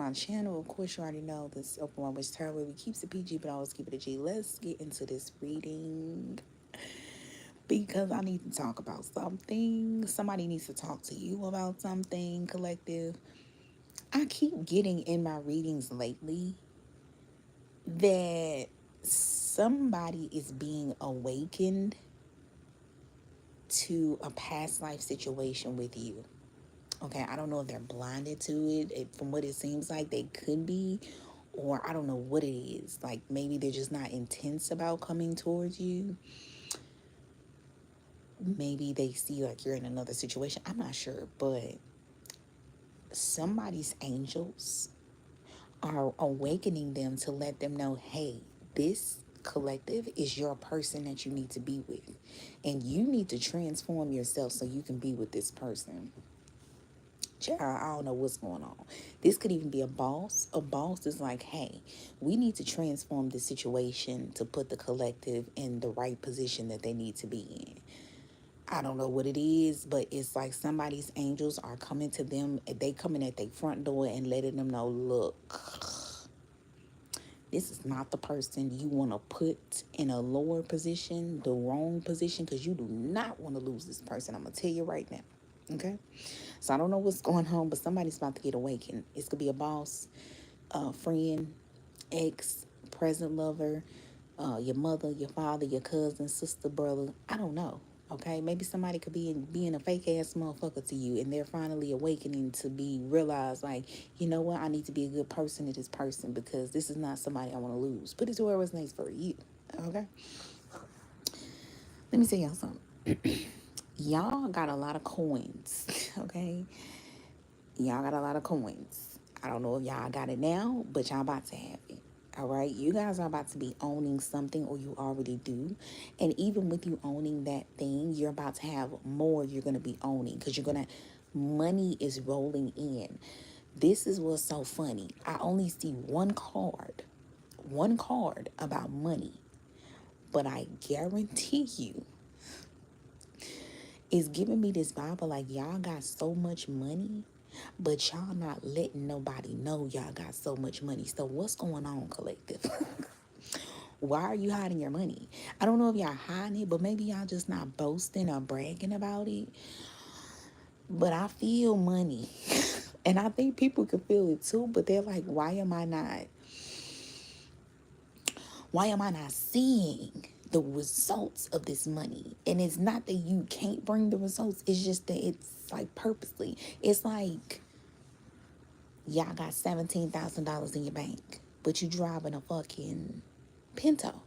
my channel. Of course, you already know this open one which tarot where we keeps it PG but always keep it a G. Let's get into this reading because I need to talk about something. Somebody needs to talk to you about something, collective. I keep getting in my readings lately that somebody is being awakened to a past life situation with you. Okay, I don't know if they're blinded to it. From what it seems like, they could be, or I don't know what it is. Like maybe they're just not intense about coming towards you. Maybe they see like you're in another situation. I'm not sure, but somebody's angels are awakening them to let them know, hey, this collective is your person that you need to be with. And you need to transform yourself so you can be with this person. Child, I don't know what's going on. This could even be a boss. A boss is like, hey, we need to transform the situation to put the collective in the right position that they need to be in. I don't know what it is, but it's like somebody's angels are coming to them. They coming at their front door and letting them know, look, this is not the person you want to put in a lower position, the wrong position, because you do not want to lose this person. I'm going to tell you right now. Okay? So I don't know what's going on, but somebody's about to get awakened. It's going to be a boss, a friend, ex, present lover, your mother, your father, your cousin, sister, brother. I don't know. Okay, maybe somebody could be being a fake ass motherfucker to you, and they're finally awakening to be realized, like, you know what, I need to be a good person to this person because this is not somebody I want to lose. Put it to where it's nice for you. Okay, let me tell y'all something. Y'all got a lot of coins. Okay, y'all got a lot of coins. I don't know if y'all got it now, but y'all about to have it. All right, you guys are about to be owning something, or you already do. And even with you owning that thing, you're about to have more you're going to be owning because money is rolling in. This is what's so funny. I only see one card about money, but I guarantee you it's giving me this vibe of like y'all got so much money, but y'all not letting nobody know y'all got so much money. So what's going on, collective? Why are you hiding your money? I don't know if y'all hiding it, but maybe y'all just not boasting or bragging about it. But I feel money. And I think people can feel it too, but they're like, why am I not seeing the results of this money? And it's not that you can't bring the results. It's just that it's like purposely. It's like y'all got $17,000 in your bank, but you driving a fucking Pinto.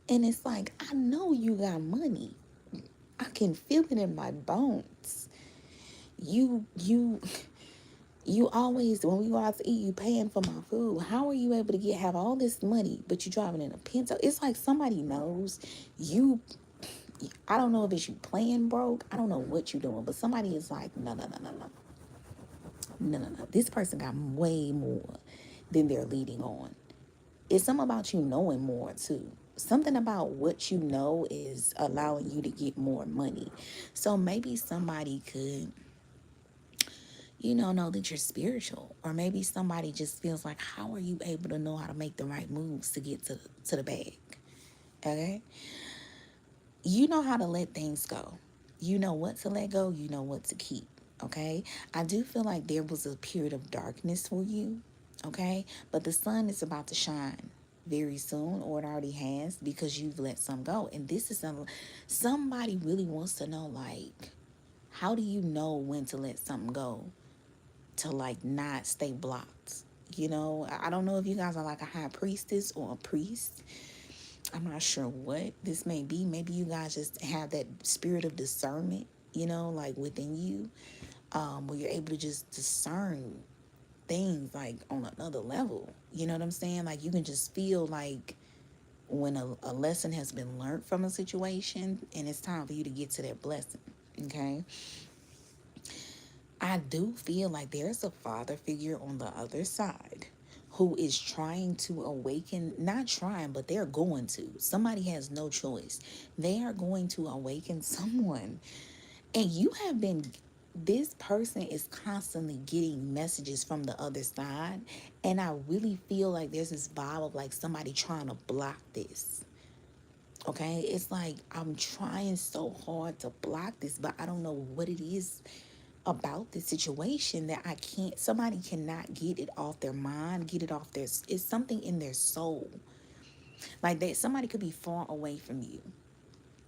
And it's like, I know you got money. I can feel it in my bones. You you always, when we go out to eat, you paying for my food. How are you able to have all this money, but you driving in a Pinto? It's like somebody knows you. I don't know if it's you playing broke. I don't know what you doing, but somebody is like, no, no, no, no, no. No, no, no. This person got way more than they're leading on. It's something about you knowing more too. Something about what you know is allowing you to get more money. So maybe somebody could, know that you're spiritual. Or maybe somebody just feels like, how are you able to know how to make the right moves to get to the bag? Okay? You know how to let things go. You know what to let go. You know what to keep. Okay? I do feel like there was a period of darkness for you. Okay? But the sun is about to shine very soon, or it already has, because you've let some go. And this is somebody really wants to know, like, how do you know when to let something go to like not stay blocked? I don't know if you guys are like a high priestess or a priest. I'm not sure what this may be. Maybe you guys just have that spirit of discernment, like within you, where you're able to just discern things like on another level. You know what I'm saying? Like you can just feel like when a lesson has been learned from a situation and it's time for you to get to that blessing. Okay? I do feel like there's a father figure on the other side who is trying to awaken, not trying, but they're going to. Somebody has no choice. They are going to awaken someone. And you have been this person is constantly getting messages from the other side. And I really feel like there's this vibe of like somebody trying to block this. Okay, it's like I'm trying so hard to block this, but I don't know what it is about this situation that I can't. Somebody cannot get it off their mind, get it off their. It's something in their soul. Like that, somebody could be far away from you,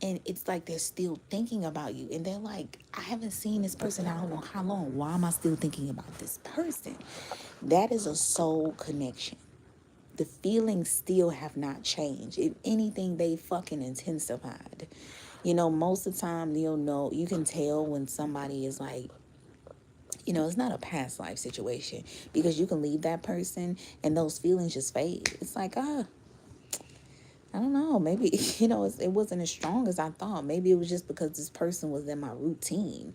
and it's like they're still thinking about you, and they're like, I haven't seen this person. I don't know how long. Why am I still thinking about this person? That is a soul connection. The feelings still have not changed. If anything, they fucking intensified. You know, most of the time you'll know, you can tell when somebody is like, you know, it's not a past life situation, because you can leave that person and those feelings just fade. It's like, I don't know, maybe, you know, it wasn't as strong as I thought. Maybe it was just because this person was in my routine,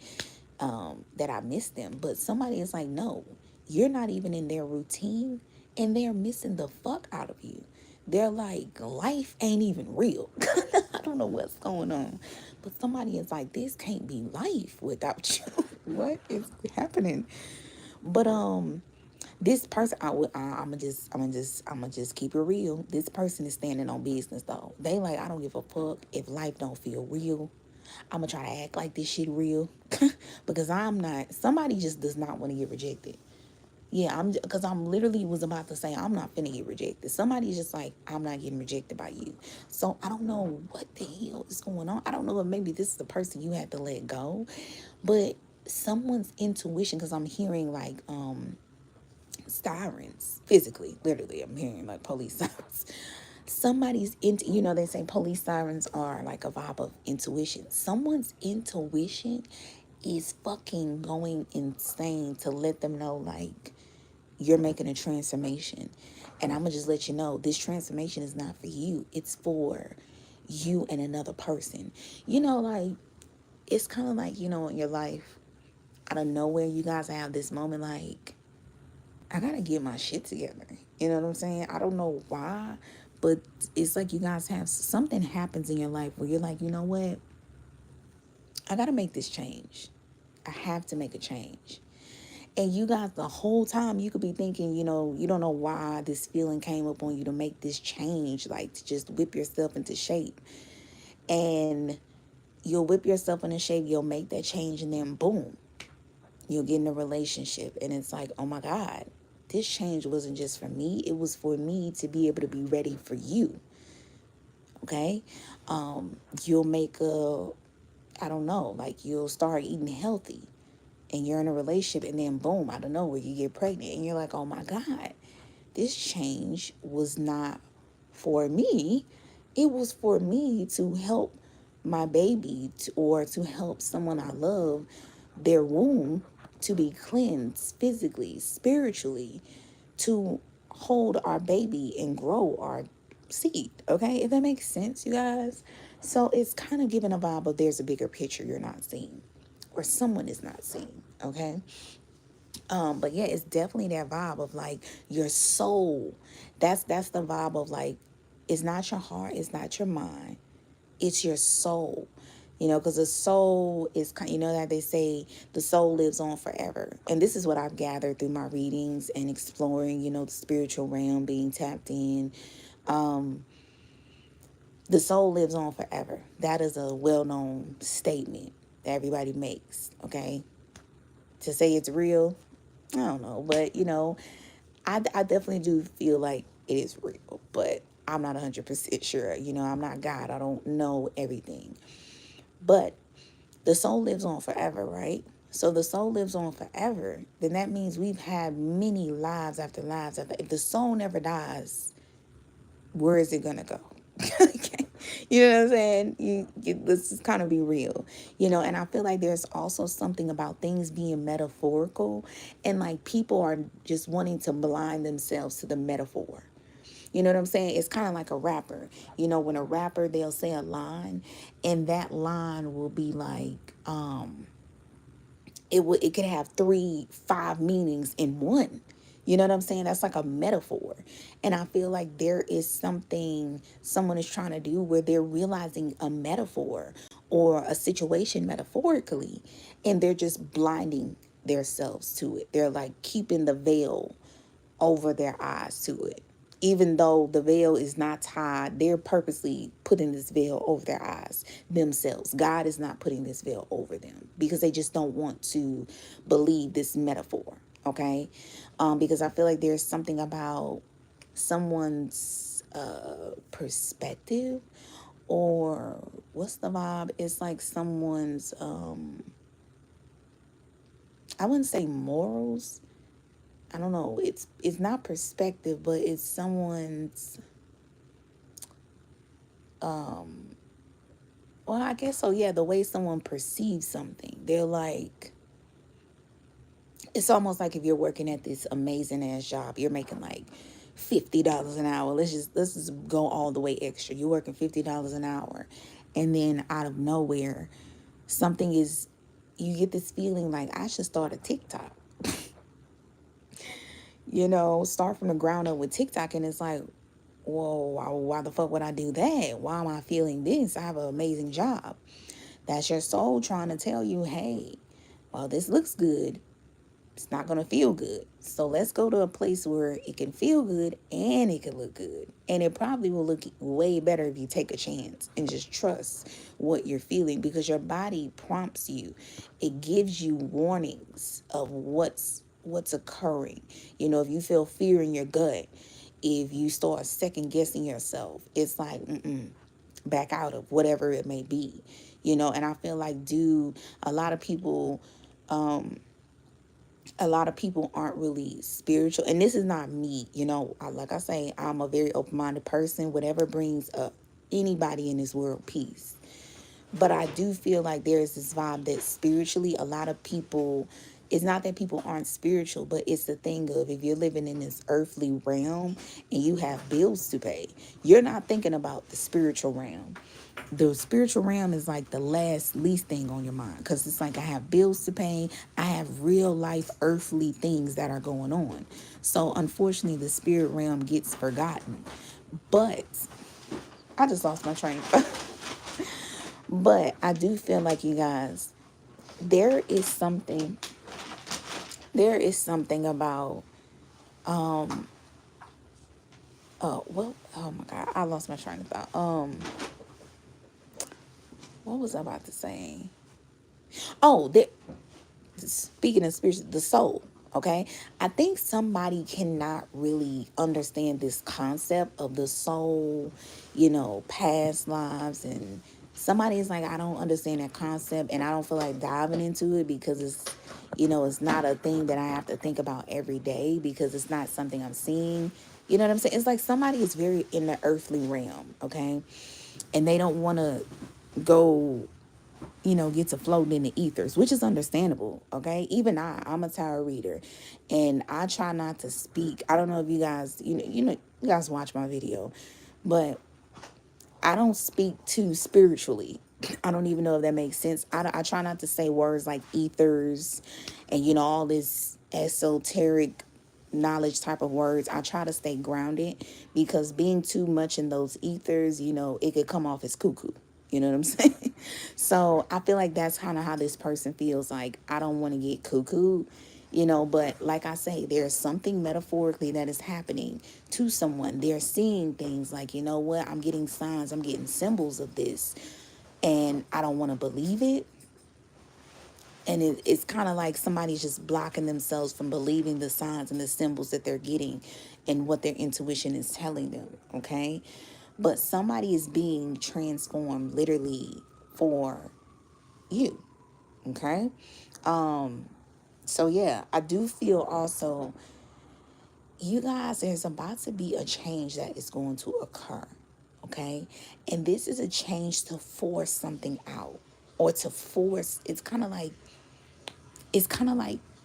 that I missed them. But somebody is like, no, you're not even in their routine, and they're missing the fuck out of you. They're like, life ain't even real. I don't know what's going on. But somebody is like, this can't be life without you. What is happening? But this person, I'm gonna just keep it real. This person is standing on business though. They like, I don't give a fuck if life don't feel real. I'm gonna try to act like this shit real, because I'm not. Somebody just does not want to get rejected. Yeah, because I'm literally was about to say I'm not finna get rejected. Somebody's just like, I'm not getting rejected by you. So I don't know what the hell is going on. I don't know if maybe this is the person you had to let go, but someone's intuition, because I'm hearing like sirens, physically, literally, I'm hearing like police sirens. Somebody's into, you know, they say police sirens are like a vibe of intuition. Someone's intuition is fucking going insane to let them know like you're making a transformation. And I'm gonna just let you know, this transformation is not for you, it's for you and another person. You know, like, it's kind of like, you know, in your life, out of nowhere, you guys have this moment like, I gotta get my shit together. You know what I'm saying? I don't know why, but it's like you guys have something happens in your life where you're like, you know what? I gotta make this change. I have to make a change. And you guys, the whole time, you could be thinking, you know, you don't know why this feeling came up on you to make this change, like to just whip yourself into shape. And you'll whip yourself into shape, you'll make that change, and then boom, you'll get in a relationship. And it's like, oh my God, this change wasn't just for me, it was for me to be able to be ready for you. Okay? You'll make I don't know, like you'll start eating healthy, and you're in a relationship, and then boom, I don't know, where you get pregnant, and you're like, oh my God, this change was not for me. It was for me to help my baby or to help someone I love, their womb to be cleansed physically, spiritually, to hold our baby and grow our seed. Okay, if that makes sense, you guys. So it's kind of giving a vibe of there's a bigger picture you're not seeing, or someone is not seeing. Okay. But yeah, it's definitely that vibe of like your soul. That's the vibe of like, it's not your heart, it's not your mind, it's your soul. You know, because the soul is, you know, that they say the soul lives on forever. And this is what I've gathered through my readings and exploring, you know, the spiritual realm, being tapped in. The soul lives on forever. That is a well-known statement that everybody makes, okay? To say it's real, I don't know. But, you know, I definitely do feel like it is real. But I'm not 100% sure. You know, I'm not God. I don't know everything. But the soul lives on forever, right? So the soul lives on forever, then that means we've had many lives after lives after. If the soul never dies, where is it gonna go? Okay. You know what I'm saying? Let's just kind of be real, you know. And I feel like there's also something about things being metaphorical, and like people are just wanting to blind themselves to the metaphor. You know what I'm saying? It's kind of like a rapper. You know, when a rapper, they'll say a line, and that line will be like, it could have 3, 5 meanings in one. You know what I'm saying? That's like a metaphor. And I feel like there is something someone is trying to do where they're realizing a metaphor or a situation metaphorically, and they're just blinding themselves to it. They're like keeping the veil over their eyes to it. Even though the veil is not tied, they're purposely putting this veil over their eyes themselves. God is not putting this veil over them because they just don't want to believe this metaphor. Okay. Because I feel like there's something about someone's perspective, or what's the vibe? It's like someone's, I wouldn't say morals. I don't know. It's not perspective, but it's someone's, well, I guess so. Yeah, the way someone perceives something. They're like, it's almost like if you're working at this amazing ass job, you're making like $50 an hour. Let's just go all the way extra. You're working $50 an hour, and then out of nowhere, something is, you get this feeling like I should start a TikTok. Start from the ground up with TikTok, and it's like, whoa, why the fuck would I do that? Why am I feeling this? I have an amazing job. That's your soul trying to tell you, hey, well, this looks good. It's not going to feel good. So let's go to a place where it can feel good and it can look good. And it probably will look way better if you take a chance and just trust what you're feeling, because your body prompts you. It gives you warnings of what's occurring. If you feel fear in your gut, if you start second guessing yourself, it's like, back out of whatever it may be. And I feel like, a lot of people, aren't really spiritual. And this is not me, like I say, I'm a very open-minded person. Whatever brings up anybody in this world, peace. But I do feel like there is this vibe that spiritually, a lot of people, it's not that people aren't spiritual, but it's the thing of, if you're living in this earthly realm and you have bills to pay, you're not thinking about the spiritual realm. The spiritual realm is like the least thing on your mind, because it's like, I have bills to pay, I have real life earthly things that are going on. So unfortunately, the spirit realm gets forgotten. But I just lost my train of thought. But I do feel like, you guys, there is something about, oh my God, I lost my train of thought. What was I about to say? Oh, speaking of spiritual, the soul. Okay, I think somebody cannot really understand this concept of the soul, past lives, and somebody is like, I don't understand that concept, and I don't feel like diving into it, because it's not a thing that I have to think about every day, because it's not something I'm seeing. You know what I'm saying? It's like somebody is very in the earthly realm, okay, and they don't want to go, get to floating in the ethers, which is understandable. Okay. Even I'm a tarot reader, and I try not to speak. I don't know if you guys, you guys watch my video, but I don't speak too spiritually. I don't even know if that makes sense. I try not to say words like ethers and, all this esoteric knowledge type of words. I try to stay grounded, because being too much in those ethers, it could come off as cuckoo. You know what I'm saying? So I feel like that's kind of how this person feels. Like, I don't want to get cuckoo, but like I say, there's something metaphorically that is happening to someone. They're seeing things like, what? I'm getting signs, I'm getting symbols of this, and I don't want to believe it. And it's kind of like somebody's just blocking themselves from believing the signs and the symbols that they're getting and what their intuition is telling them, okay? But somebody is being transformed literally for you, okay? So yeah, I do feel also, you guys, there's about to be a change that is going to occur, okay? And this is a change to force something out, or to force, it's kind of like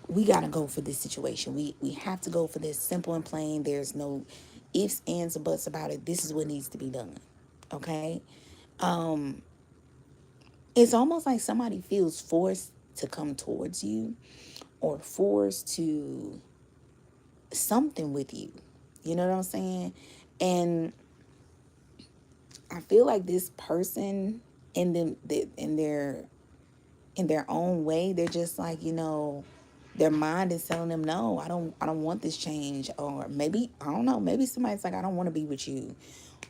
we got to go for this situation. We have to go for this, simple and plain. There's no ifs, ands, or buts about it. This is what needs to be done. Okay? It's almost like somebody feels forced to come towards you, or forced to something with you. You know what I'm saying? And I feel like this person, in them, in their own way, they're just like, their mind is telling them, no, I don't want this change. Or maybe, I don't know, maybe somebody's like, I don't want to be with you,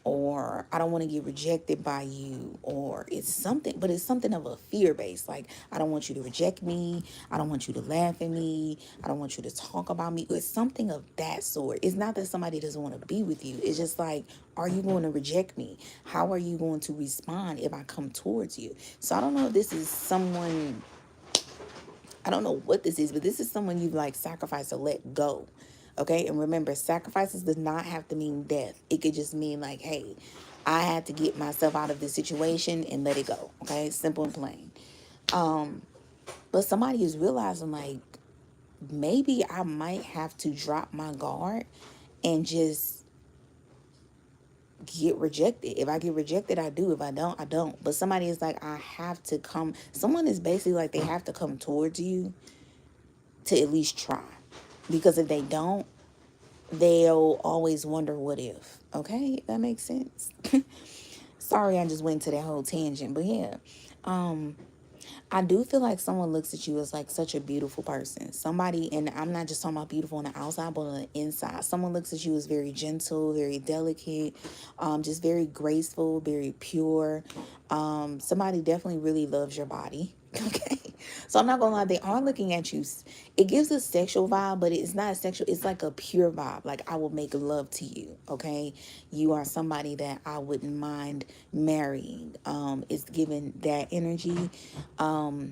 or I don't want to get rejected by you, or it's something, but it's something of a fear base. Like, I don't want you to reject me. I don't want you to laugh at me. I don't want you to talk about me. It's something of that sort. It's not that somebody doesn't want to be with you. It's just like, are you going to reject me? How are you going to respond if I come towards you? So I don't know if this is someone, I don't know what this is, but this is someone you've like sacrificed or let go. Okay. And remember, sacrifices does not have to mean death. It could just mean like, hey, I had to get myself out of this situation and let it go. Okay. Simple and plain. But somebody is realizing like, maybe I might have to drop my guard and just get rejected. If I get rejected, I do. If I don't, I don't. But somebody is like, I have to come. Someone is basically like, they have to come towards you to at least try. Because if they don't, they'll always wonder what if. Okay, that makes sense. Sorry, I just went to that whole tangent. But yeah, I do feel like someone looks at you as like such a beautiful person. Somebody, and I'm not just talking about beautiful on the outside, but on the inside. Someone looks at you as very gentle, very delicate, just very graceful, very pure. Somebody definitely really loves your body. Okay. So I'm not gonna lie, they are looking at you. It gives a sexual vibe, but it's not sexual. It's like a pure vibe. Like, I will make love to you. Okay. You are somebody that I wouldn't mind marrying. It's given that energy. But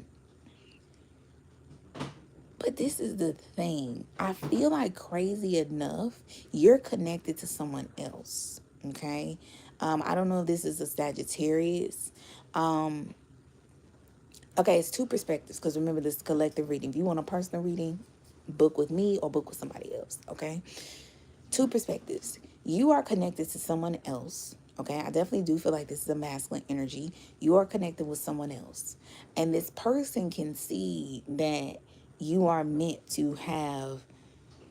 this is the thing. I feel like, crazy enough, you're connected to someone else. Okay. I don't know if this is a Sagittarius. Okay, it's two perspectives, because remember, this is collective reading. If you want a personal reading, book with me or book with somebody else. Okay. Two perspectives. You are connected to someone else. Okay. I definitely do feel like this is a masculine energy. You are connected with someone else. And this person can see that you are meant to have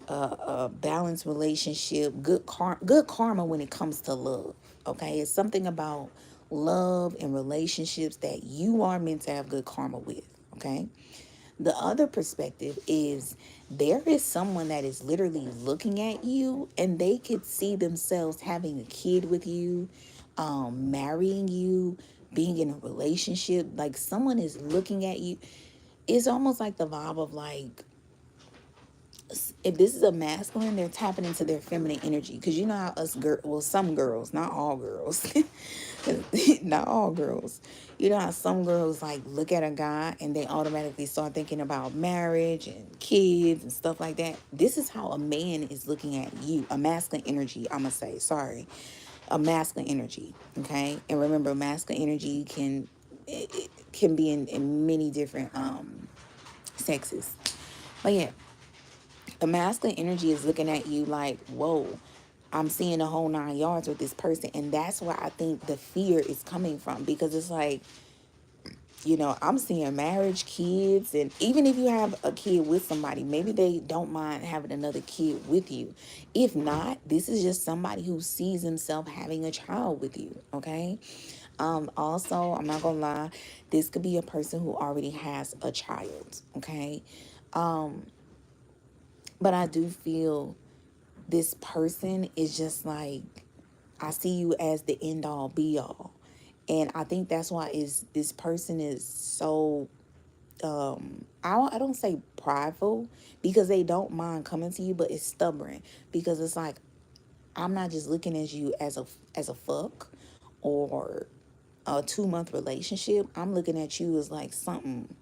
a balanced relationship, good karma when it comes to love. Okay. It's something about love and relationships that you are meant to have good karma with. Okay. The other perspective is, there is someone that is literally looking at you, and they could see themselves having a kid with you, marrying you, being in a relationship. Like, someone is looking at you. It's almost like the vibe of like, if this is a masculine, they're tapping into their feminine energy. Because you know how us girls, well, some girls, not all girls, not all girls. You know how some girls like look at a guy and they automatically start thinking about marriage and kids and stuff like that. This is how a man is looking at you. A masculine energy, I'm going to say, sorry. A masculine energy, okay? And remember, masculine energy it can be in many different sexes. But yeah, the masculine energy is looking at you like, whoa, I'm seeing a whole 9 yards with this person. And that's where I think the fear is coming from. Because it's like, I'm seeing marriage, kids, and even if you have a kid with somebody, maybe they don't mind having another kid with you. If not, this is just somebody who sees himself having a child with you, okay? Also, I'm not gonna lie, this could be a person who already has a child, okay? But I do feel this person is just like, I see you as the end all be all. And I think that's why this person is so, I don't say prideful, because they don't mind coming to you, but it's stubborn, because it's like, I'm not just looking at you as a fuck or a 2 month relationship. I'm looking at you as like something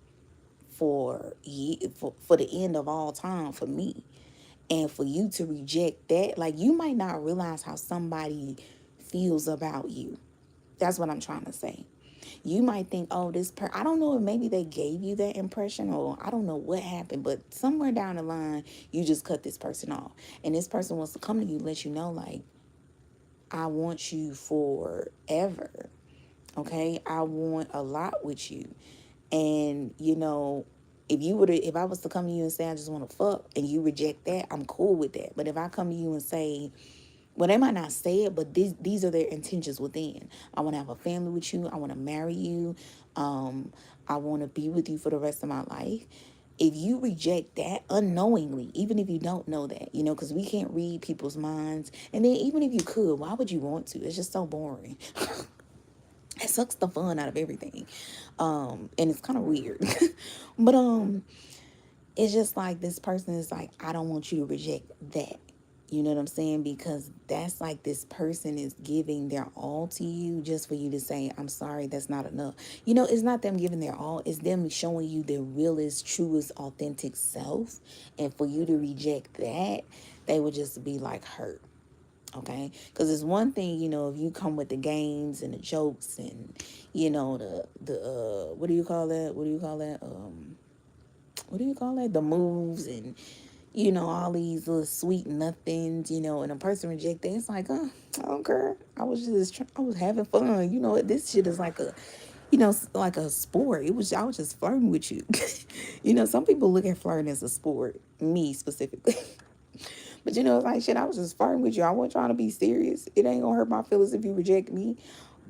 for the end of all time for me. And for you to reject that, like, you might not realize how somebody feels about you. That's what I'm trying to say. You might think, oh, I don't know if maybe they gave you that impression, or I don't know what happened, but somewhere down the line, you just cut this person off. And this person wants to come to you, let you know, like, I want you forever. Okay? I want a lot with you. And, if I was to come to you and say, I just want to fuck, and you reject that, I'm cool with that. But if I come to you and say, Well, they might not say it, but these are their intentions within. I want to have a family with you. I want to marry you. Um, I want to be with you for the rest of my life. If you reject that unknowingly, even if you don't know that, because we can't read people's minds. And then even if you could, why would you want to? It's just so boring. It sucks the fun out of everything. And it's kind of weird. But it's just like this person is like, I don't want you to reject that. You know what I'm saying? Because that's like this person is giving their all to you just for you to say, I'm sorry, that's not enough. It's not them giving their all. It's them showing you their realest, truest, authentic self. And for you to reject that, they would just be like hurt. Okay? Because it's one thing, if you come with the games and the jokes and, what do you call that? The moves and all these little sweet nothings, and a person reject it. It's like, I don't care. I was having fun. This shit is like like a sport. I was just flirting with you. Some people look at flirting as a sport, me specifically. But it's like, shit, I was just flirting with you. I wasn't trying to be serious. It ain't gonna hurt my feelings if you reject me.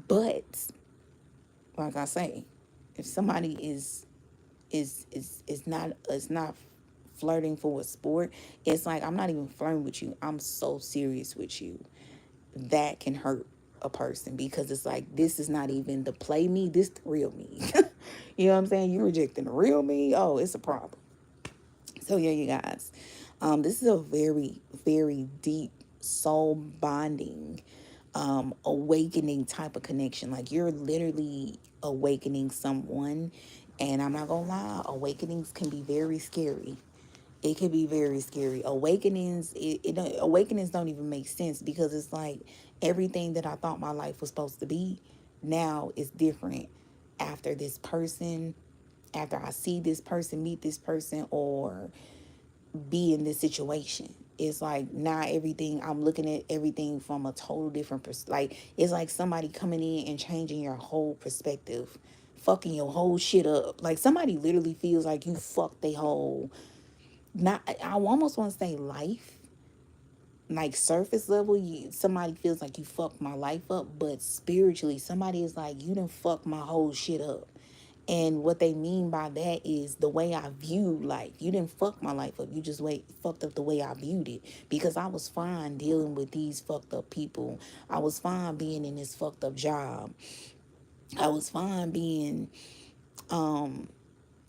But like I say, if somebody is not flirting for a sport, it's like, I'm not even flirting with you, I'm so serious with you. That can hurt a person, because it's like, this is not even the play me, this the real me. You know what I'm saying? You rejecting the real me, oh, it's a problem. So yeah, you guys, this is a very, very deep soul bonding, awakening type of connection. Like, you're literally awakening someone. And I'm not gonna lie, awakenings can be very scary. It can be very scary. Awakenings don't even make sense, because it's like, everything that I thought my life was supposed to be now is different after this person, after I see this person, meet this person, or be in this situation. It's like, now I'm looking at everything from a total different like, it's like somebody coming in and changing your whole perspective, fucking your whole shit up. Like, somebody literally feels like you fucked their whole, not, I almost want to say life. Like, surface level, somebody feels like you fucked my life up, but spiritually, somebody is like, you done fucked my whole shit up. And what they mean by that is the way I view life. You didn't fuck my life up. You just fucked up the way I viewed it. Because I was fine dealing with these fucked up people. I was fine being in this fucked up job. I was fine being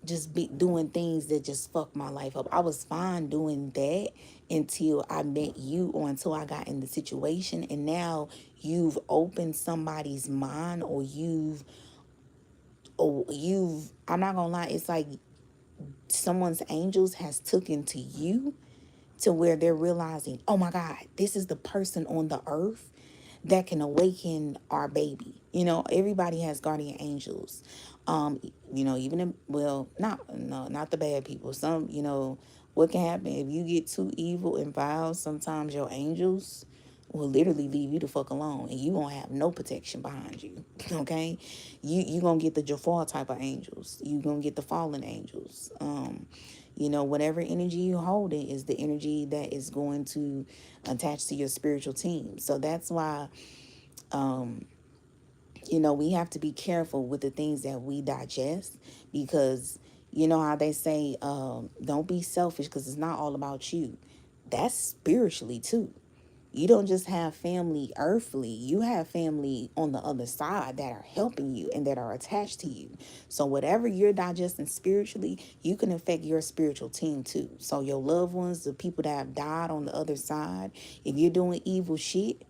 just doing things that just fucked my life up. I was fine doing that until I met you, or until I got in the situation. And now you've opened somebody's mind, or I'm not gonna lie, it's like someone's angels has taken to you, to where they're realizing, oh my God, this is the person on the earth that can awaken our baby. Everybody has guardian angels. Not the bad people. Some, what can happen if you get too evil and vile, sometimes your angels will literally leave you the fuck alone, and you won't have no protection behind you. Okay? You gonna get the Jafar type of angels. You gonna get the fallen angels. Whatever energy you hold in is the energy that is going to attach to your spiritual team. So that's why, we have to be careful with the things that we digest, because you know how they say, don't be selfish, because it's not all about you. That's spiritually too. You don't just have family earthly, you have family on the other side that are helping you and that are attached to you. So whatever you're digesting spiritually, you can affect your spiritual team too. So your loved ones, the people that have died on the other side, if you're doing evil shit,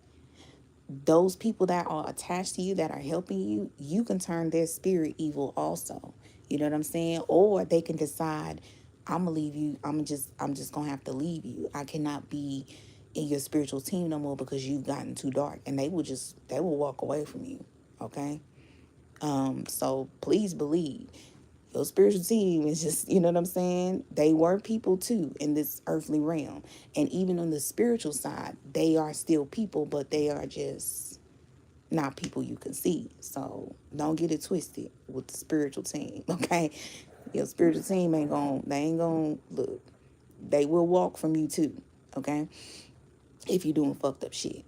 those people that are attached to you, that are helping you, you can turn their spirit evil also. You know what I'm saying? Or they can decide, I'm gonna leave you. I'm just gonna have to leave you. I cannot be in your spiritual team no more, because you've gotten too dark. And they will walk away from you. Okay? So please believe, your spiritual team is just, you know what I'm saying? They were people too in this earthly realm. And even on the spiritual side, they are still people, but they are just not people you can see. So don't get it twisted with the spiritual team, okay? Your spiritual team they ain't gonna look. They will walk from you too, okay? if you're doing fucked up shit.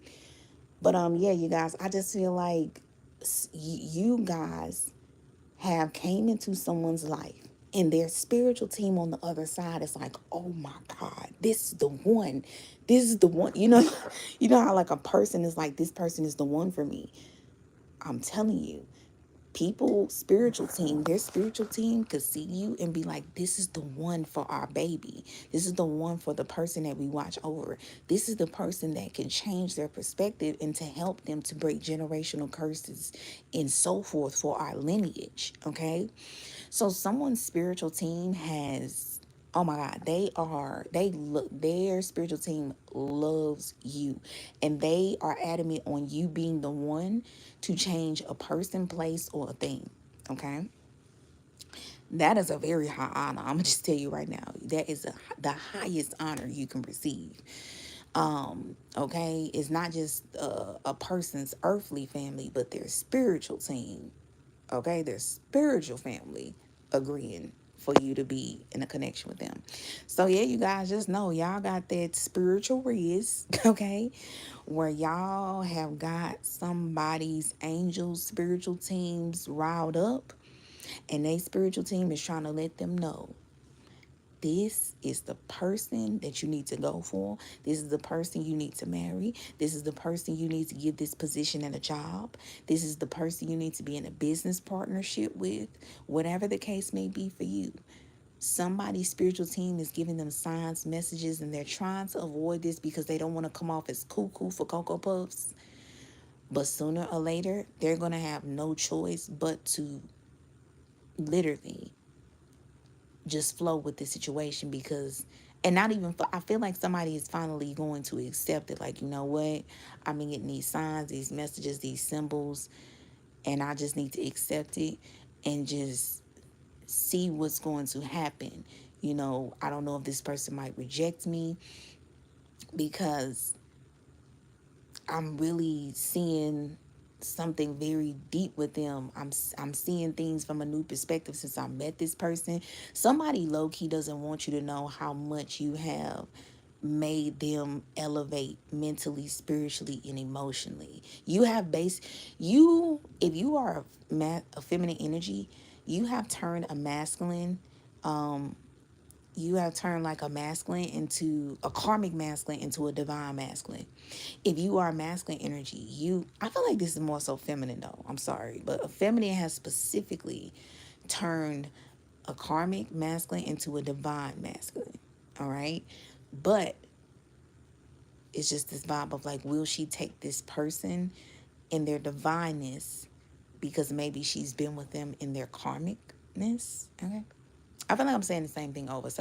But yeah, you guys, I just feel like you guys have came into someone's life and their spiritual team on the other side is like, oh my God, this is the one. This is the one. You know how like a person is like, this person is the one for me. I'm telling you, people, spiritual team, their spiritual team could see you and be like, this is the one for our baby. This is the one for the person that we watch over. This is the person that can change their perspective and to help them to break generational curses and so forth for our lineage. Okay. So someone's spiritual team has, oh my God, their spiritual team loves you. And they are adamant on you being the one to change a person, place, or a thing. Okay. That is a very high honor. I'm gonna just tell you right now. That is the highest honor you can receive. Okay, it's not just a person's earthly family, but their spiritual team. Okay, their spiritual family agreeing for you to be in a connection with them. So yeah, you guys just know y'all got that spiritual riz, okay, where y'all have got somebody's angel spiritual teams riled up, and they spiritual team is trying to let them know this is the person that you need to go for. This is the person you need to marry. This is the person you need to give this position and a job. This is the person you need to be in a business partnership with, whatever the case may be for you. Somebody's spiritual team is giving them signs, messages, and they're trying to avoid this because they don't want to come off as cuckoo for Cocoa Puffs. But sooner or later, they're going to have no choice but to literally just flow with the situation because, and not even I feel like somebody is finally going to accept it, like, you know what, I'm getting these signs, these messages, these symbols, and I just need to accept it and just see what's going to happen. I don't know if this person might reject me because I'm really seeing something very deep with them. I'm seeing things from a new perspective since I met this person. Somebody low key doesn't want you to know how much you have made them elevate mentally, spiritually, and emotionally. You have if you are a feminine energy, you have turned a masculine you have turned like a masculine into a karmic masculine into a divine masculine. If you are masculine energy, I feel like this is more so feminine though. I'm sorry, but a feminine has specifically turned a karmic masculine into a divine masculine. All right. But it's just this vibe of like, will she take this person in their divineness because maybe she's been with them in their karmicness? Okay. I feel like I'm saying the same thing over. So